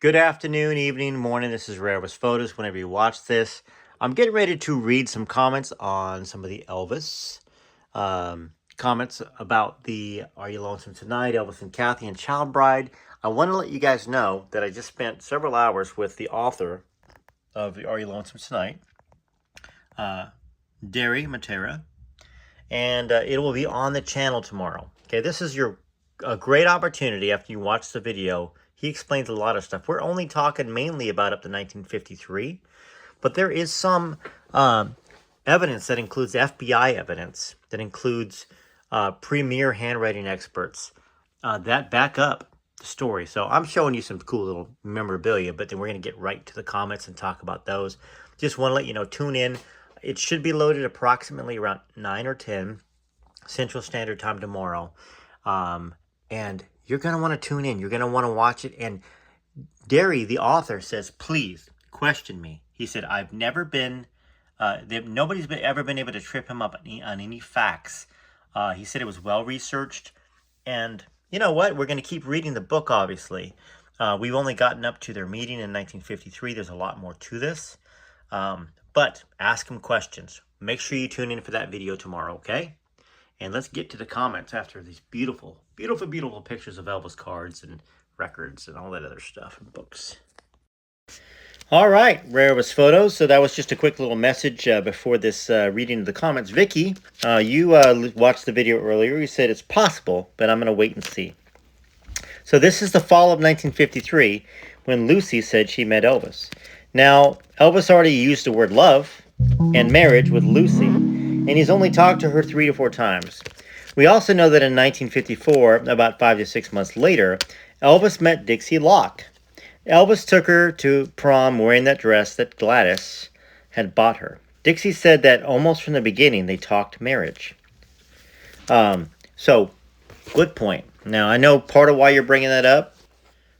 Good afternoon, evening, morning. This is Elvis Photos. Whenever you watch this, I'm getting ready to read some comments on some of the Elvis comments about the Are You Lonesome Tonight, Elvis and Kathy, and Child Bride. I want to let you guys know that I just spent several hours with the author of the Are You Lonesome Tonight, Derry Matera, and it will be on the channel tomorrow. Okay, this is a great opportunity after you watch the video. He explains a lot of stuff. We're only talking mainly about up to 1953, but there is some evidence that includes FBI evidence, that includes premier handwriting experts that back up the story. So I'm showing you some cool little memorabilia, but then we're going to get right to the comments and talk about those. Just want to let you know, tune in. It should be loaded approximately around 9 or 10 Central Standard Time tomorrow. And you're going to want to tune in. You're going to want to watch it. And Derry, the author, says, please question me. He said, I've never been, nobody's ever been able to trip him up on any facts. He said it was well-researched. And you know what? We're going to keep reading the book, obviously. We've only gotten up to their meeting in 1953. There's a lot more to this. But ask him questions. Make sure you tune in for that video tomorrow, okay? And let's get to the comments after these beautiful, beautiful, beautiful pictures of Elvis cards and records and all that other stuff and books. All right, Rare Elvis Photos. So that was just a quick little message before this reading of the comments. Vicky, you watched the video earlier. You said it's possible, but I'm going to wait and see. So this is the fall of 1953 when Lucy said she met Elvis. Now, Elvis already used the word love and marriage with Lucy, and he's only talked to her 3 to 4 times. We also know that in 1954, about 5 to 6 months later, Elvis met Dixie Locke. Elvis took her to prom wearing that dress that Gladys had bought her. Dixie said that almost from the beginning they talked marriage. So, good point. Now, I know part of why you're bringing that up.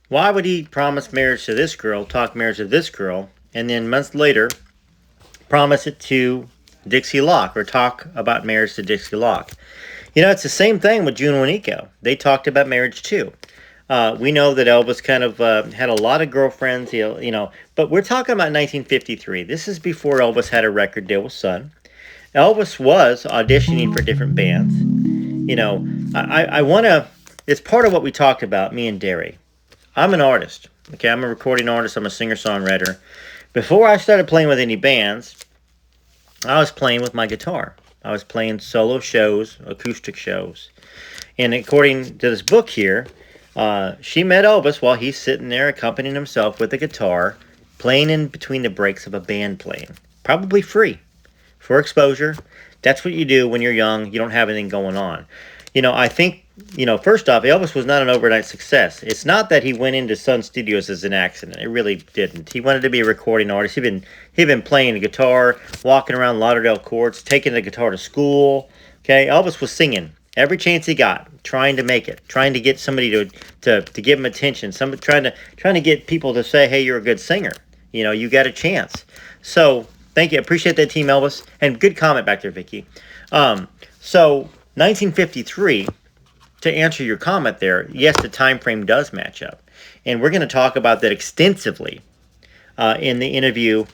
Why would he promise marriage to this girl, talk marriage to this girl, and then months later promise it to Dixie Locke or talk about marriage to Dixie Locke? You know, it's the same thing with June Juanico. They talked about marriage too. We know that Elvis kind of had a lot of girlfriends, but we're talking about 1953. This is before Elvis had a record deal with Sun. Elvis was auditioning for different bands. You know, I want to, it's part of what we talked about, me and Derry. I'm an artist, okay? I'm a recording artist. I'm a singer-songwriter. Before I started playing with any bands, I was playing with my guitar. I was playing solo shows, acoustic shows. And according to this book here, she met Elvis while he's sitting there accompanying himself with a guitar, playing in between the breaks of a band playing. Probably free for exposure. That's what you do when you're young. You don't have anything going on. You know, I think, first off, Elvis was not an overnight success. It's not that he went into Sun Studios as an accident. It really didn't. He wanted to be a recording artist. He'd been playing the guitar, walking around Lauderdale courts, taking the guitar to school. Okay, Elvis was singing every chance he got, trying to make it, trying to get somebody to give him attention, trying to get people to say, hey, you're a good singer. You got a chance. So thank you. I appreciate that, Team Elvis. And good comment back there, Vicky. So 1953, to answer your comment there, yes, the time frame does match up. And we're going to talk about that extensively in the interview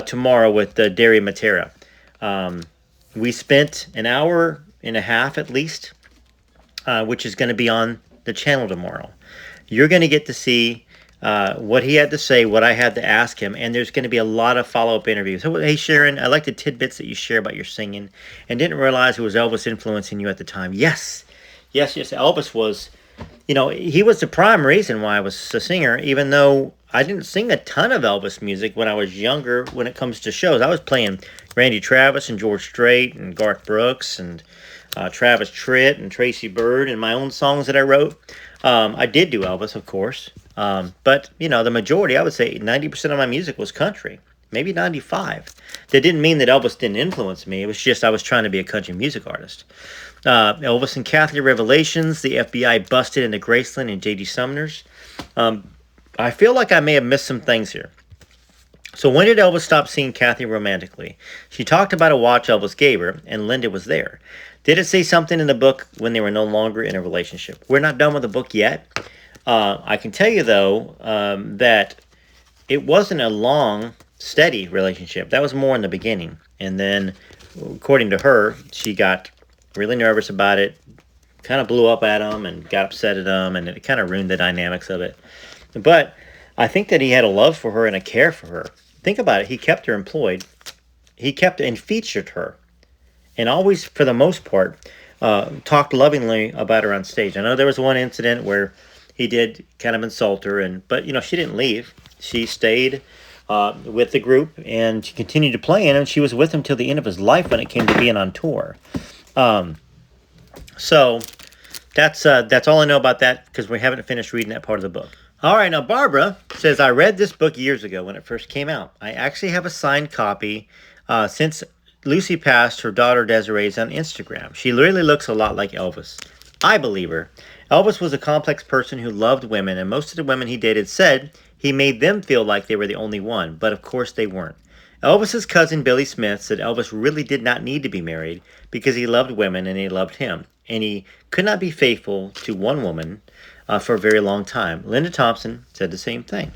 tomorrow with Derry Matera. We spent an hour and a half at least, which is going to be on the channel tomorrow. You're going to get to see what he had to say, what I had to ask him, and there's going to be a lot of follow-up interviews. So, hey, Sharon, I like the tidbits that you share about your singing, and didn't realize it was Elvis influencing you at the time. Yes. Elvis was, he was the prime reason why I was a singer, even though I didn't sing a ton of Elvis music when I was younger when it comes to shows. I was playing Randy Travis and George Strait and Garth Brooks and Travis Tritt and Tracy Byrd and my own songs that I wrote. I did do Elvis, of course. But, the majority, I would say 90% of my music was country. Maybe 95. That didn't mean that Elvis didn't influence me. It was just I was trying to be a country music artist. Elvis and Kathy revelations. The FBI busted into Graceland and J.D. Sumner's. I feel like I may have missed some things here. So when did Elvis stop seeing Kathy romantically? She talked about a watch Elvis gave her, and Linda was there. Did it say something in the book when they were no longer in a relationship? We're not done with the book yet. I can tell you, though, that it wasn't a long, steady relationship. That was more in the beginning. And then, according to her, she got really nervous about it, kind of blew up at him and got upset at him, and it kind of ruined the dynamics of it. But I think that he had a love for her and a care for her. Think about it. He kept her employed. He kept and featured her, and always, for the most part, talked lovingly about her on stage. I know there was one incident where he did kind of insult her, but she didn't leave. She stayed with the group, and she continued to play in, and she was with him till the end of his life when it came to being on tour. Um, so that's all I know about that, because we haven't finished reading that part of the book. All right, now Barbara says, I read this book years ago when it first came out. I actually have a signed copy since Lucy passed. Her daughter Desiree is on Instagram. She literally looks a lot like Elvis. I believe her. Elvis was a complex person who loved women, and most of the women he dated said he made them feel like they were the only one, but of course they weren't. Elvis's cousin Billy Smith said Elvis really did not need to be married because he loved women and they loved him, and he could not be faithful to one woman for a very long time. Linda Thompson said the same thing.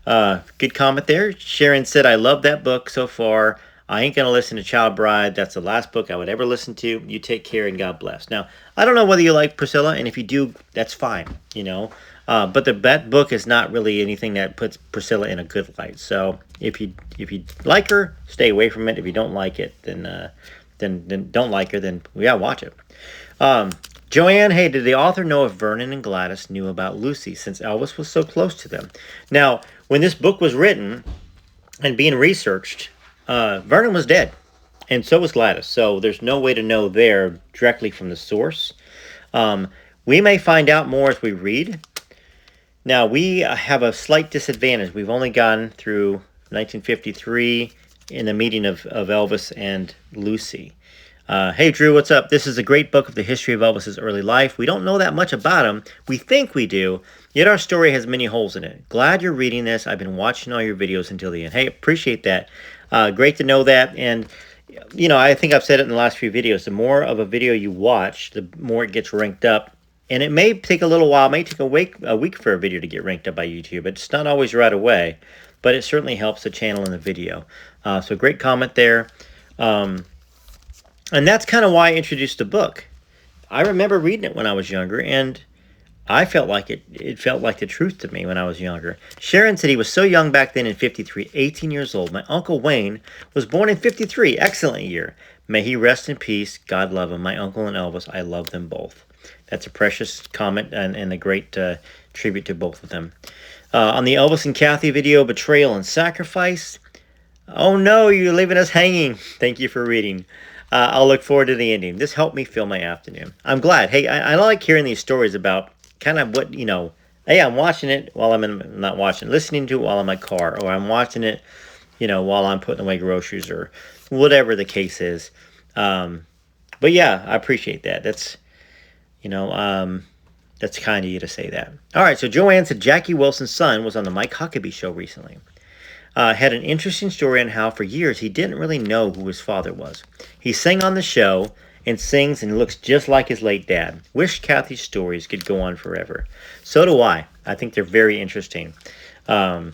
Good comment there. Sharon said, I love that book so far. I ain't going to listen to Child Bride. That's the last book I would ever listen to. You take care and God bless. Now, I don't know whether you like Priscilla, and if you do, that's fine, But that book is not really anything that puts Priscilla in a good light. So if you like her, stay away from it. If you don't like it, then don't like her, then watch it. Joanne, hey, did the author know if Vernon and Gladys knew about Lucy since Elvis was so close to them? Now, when this book was written and being researched, Vernon was dead, and so was Gladys. So there's no way to know there directly from the source. We may find out more as we read. Now, we have a slight disadvantage. We've only gone through 1953 in the meeting of Elvis and Lucy. Hey, Drew, what's up? This is a great book of the history of Elvis's early life. We don't know that much about him. We think we do, yet our story has many holes in it. Glad you're reading this. I've been watching all your videos until the end. Hey, appreciate that. Great to know that. And, I think I've said it in the last few videos. The more of a video you watch, the more it gets ranked up. And it may take a little while. It may take a week for a video to get ranked up by YouTube. It's not always right away, but it certainly helps the channel and the video. So great comment there. And that's kind of why I introduced the book. I remember reading it when I was younger, and I felt like it felt like the truth to me when I was younger. Sharon said he was so young back then in 53, 18 years old. My Uncle Wayne was born in 53. Excellent year. May he rest in peace. God love him. My uncle and Elvis, I love them both. That's a precious comment and a great tribute to both of them. On the Elvis and Kathy video, Betrayal and Sacrifice. Oh no, you're leaving us hanging. Thank you for reading. I'll look forward to the ending. This helped me fill my afternoon. I'm glad. Hey, I like hearing these stories about kind of what, hey, I'm watching it while listening to it while I'm in my car, or I'm watching it, while I'm putting away groceries or whatever the case is. But yeah, I appreciate that. That's kind of you to say that. All right, so Joanne said Jackie Wilson's son was on the Mike Huckabee show recently. Had an interesting story on how for years he didn't really know who his father was. He sang on the show and sings and looks just like his late dad. Wish Kathy's stories could go on forever. So do I. I think they're very interesting. I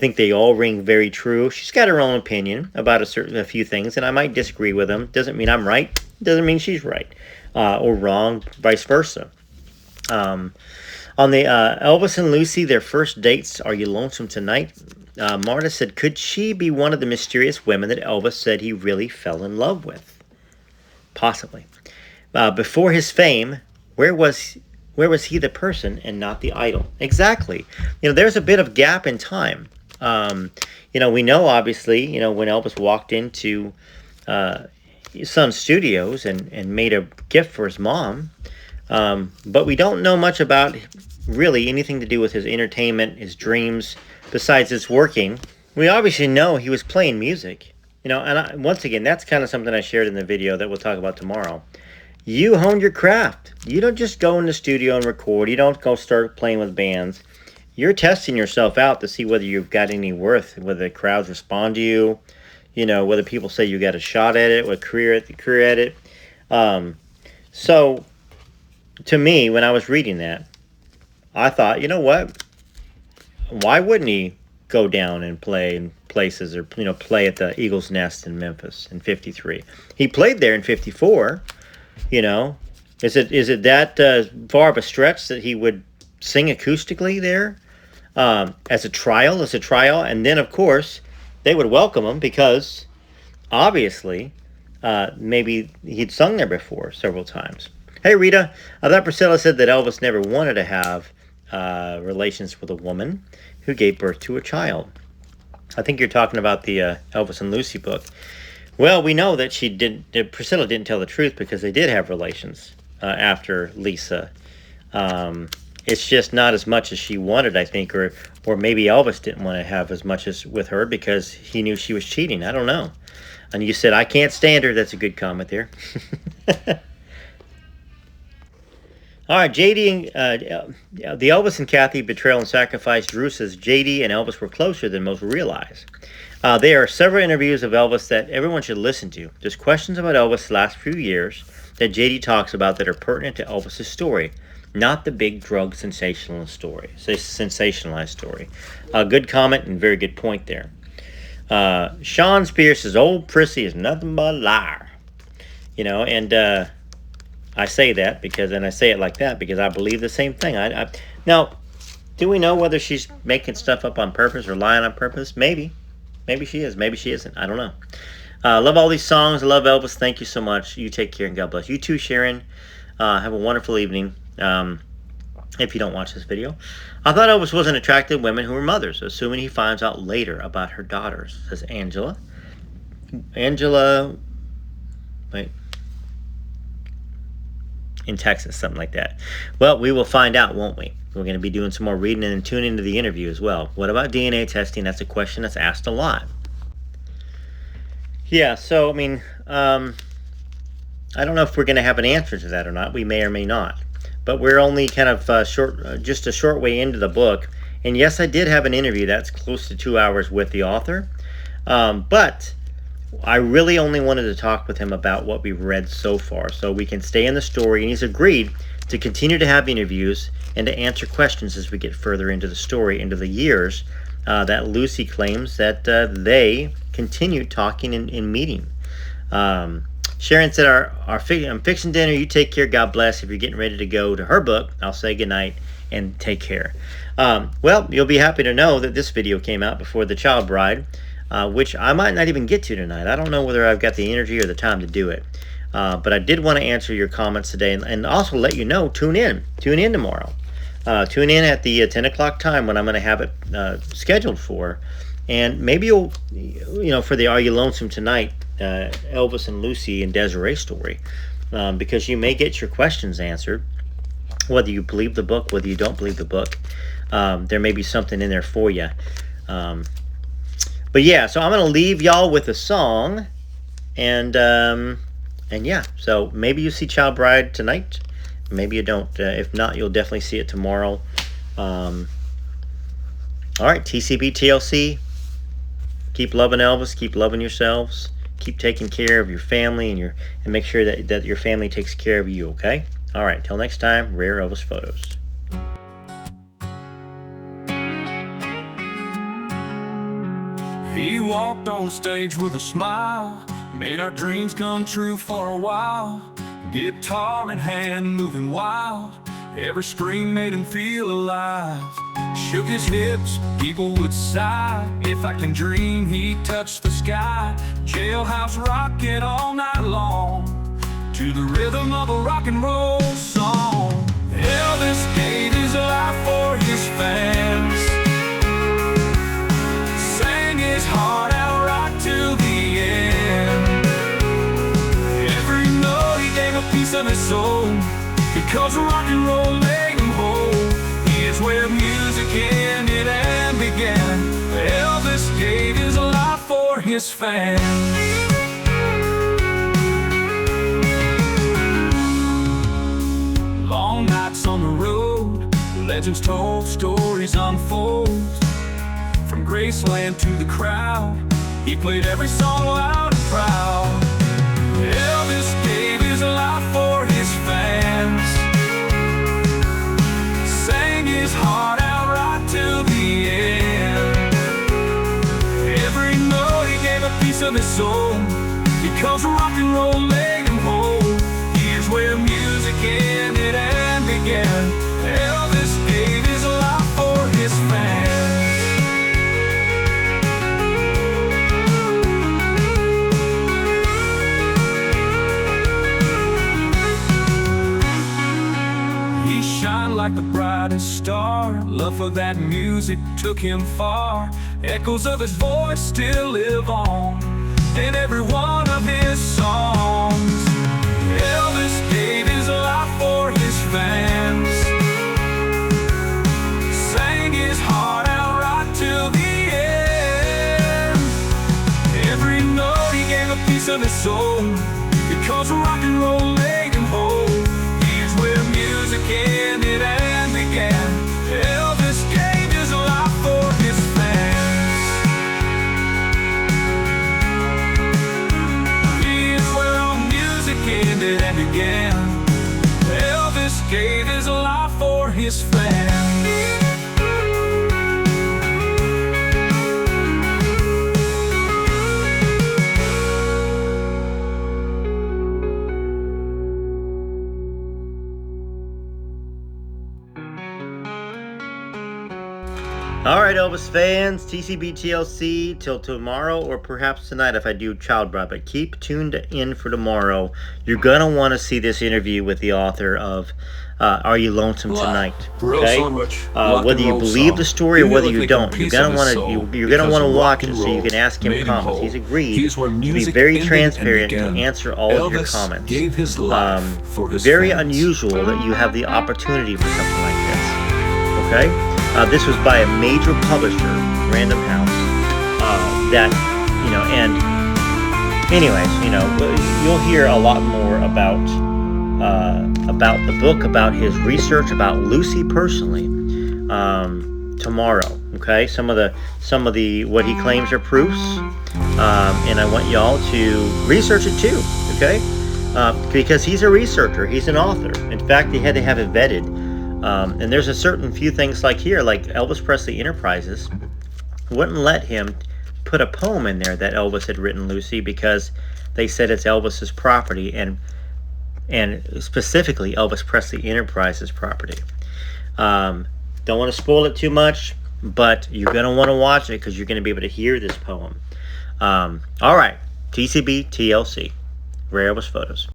think they all ring very true. She's got her own opinion about a few things, and I might disagree with them. Doesn't mean I'm right. Doesn't mean she's right or wrong, vice versa. On the Elvis and Lucy, their first dates, Are You Lonesome Tonight? Marta said, could she be one of the mysterious women that Elvis said he really fell in love with? Possibly. Before his fame, where was he the person and not the idol? Exactly. There's a bit of gap in time. We know, obviously, when Elvis walked into Sun Studios and made a gift for his mom, but we don't know much about really anything to do with his entertainment, his dreams, besides it's working. We obviously know he was playing music. Once again, that's kind of something I shared in the video that we'll talk about tomorrow. You hone your craft. You don't just go in the studio and record. You don't go start playing with bands. You're testing yourself out to see whether you've got any worth, whether the crowds respond to you, whether people say you got a shot at it, or a career at it. So, to me, when I was reading that, I thought, you know what? Why wouldn't he go down and play in places, or play at the Eagles Nest in Memphis in '53? He played there in '54. You know, is it that far of a stretch that he would sing acoustically there as a trial, and then of course they would welcome him because obviously maybe he'd sung there before several times. Hey Rita, I thought Priscilla said that Elvis never wanted to have relations with a woman who gave birth to a child. I think you're talking about the Elvis and Lucy book. Well, we know that Priscilla didn't tell the truth because they did have relations after Lisa. It's just not as much as she wanted, I think, or maybe Elvis didn't want to have as much as with her because he knew she was cheating. I don't know. And you said, I can't stand her. That's a good comment there. All right, JD and the Elvis and Kathy betrayal and sacrifice. Drew says JD and Elvis were closer than most realize. There are several interviews of Elvis that everyone should listen to. There's questions about Elvis' last few years that JD talks about that are pertinent to Elvis' story, not the big drug sensationalized story. Good comment and very good point there. Sean Spears says, old Prissy is nothing but a liar. And I say that because, and I say it like that because I believe the same thing. Now, do we know whether she's making stuff up on purpose or lying on purpose? Maybe. Maybe she is. Maybe she isn't. I don't know. Love all these songs. I love Elvis. Thank you so much. You take care and God bless. You too, Sharon. Have a wonderful evening. If you don't watch this video. I thought Elvis wasn't attracted to women who were mothers, assuming he finds out later about her daughters, says Angela. Wait. In Texas, something like that. Well, we will find out, won't we? We're going to be doing some more reading and tuning into the interview as well. What about DNA testing? That's a question that's asked a lot. Yeah, so, I don't know if we're going to have an answer to that or not. We may or may not. But we're only kind of just a short way into the book. And yes, I did have an interview that's close to 2 hours with the author. But I really only wanted to talk with him about what we've read so far, so we can stay in the story, and he's agreed to continue to have interviews and to answer questions as we get further into the story, into the years that Lucy claims that they continued talking and meeting. Sharon said, I'm fixing dinner, you take care, God bless. If you're getting ready to go to her book, I'll say goodnight and take care. Well, you'll be happy to know that this video came out before The Child Bride, which I might not even get to tonight. I don't know whether I've got the energy or the time to do it. But I did want to answer your comments today and also let you know, tune in tomorrow. Tune in at the 10 o'clock time when I'm going to have it scheduled for. And maybe you'll, for the Are You Lonesome Tonight, Elvis and Lucy and Desiree story, because you may get your questions answered, whether you believe the book, whether you don't believe the book. There may be something in there for you. But yeah, so I'm going to leave y'all with a song, and yeah, so maybe you see Child Bride tonight, maybe you don't. If not, you'll definitely see it tomorrow. All right, TCB TLC, keep loving Elvis, keep loving yourselves, keep taking care of your family, and make sure that your family takes care of you, okay? All right, till next time, Rare Elvis Photos. He walked on stage with a smile, made our dreams come true for a while. Guitar in hand, moving wild, every scream made him feel alive. Shook his hips, people would sigh. If I can dream, he'd touch the sky. Jailhouse rocking all night long, to the rhythm of a rock and roll song. Elvis gave his life for his fans, his heart out right to the end. Every note he gave a piece of his soul, because rock and roll made him whole. He is where music ended and began. Elvis gave his life for his fans. Long nights on the road, legends told, stories unfold. From Graceland to the crowd, he played every song loud and proud. Elvis gave his life for his fans, sang his piece of his soul, because rock and roll made him whole. Here's where music ended and began. Elvis gave his life for his fans. He shined like the brightest star. Love for that music took him far. Echoes of his voice still live on in every one of his songs. Elvis gave his life for his fans, sang his heart out right till the end. Every note he gave a piece of his soul, because rock and roll made him whole. Here's where music ended and began. Elvis gave his life for his fans. Here's where all music ended and began. Elvis gave his life for his fans. All right, Elvis fans, TCB TLC till tomorrow, or perhaps tonight if I do Child Bride, but keep tuned in for tomorrow. You're going to want to see this interview with the author of Are You Lonesome Tonight? Okay? Whether you believe the story or whether you don't, you're going to want to watch it so you can ask him comments. He's agreed to be very transparent and answer all of your comments. Very unusual that you have the opportunity for something like this. Okay? This was by a major publisher, Random House, and anyways, you'll hear a lot more about the book, about his research, about Lucy personally, tomorrow, okay? Some of the what he claims are proofs, and I want y'all to research it too, okay? Because he's a researcher, he's an author. In fact, they had to have it vetted. And there's a certain few things like Elvis Presley Enterprises wouldn't let him put a poem in there that Elvis had written Lucy, because they said it's Elvis's property, and specifically Elvis Presley Enterprises property. Don't want to spoil it too much, but you're going to want to watch it because you're going to be able to hear this poem. All right, TCB TLC, Rare Elvis Photos.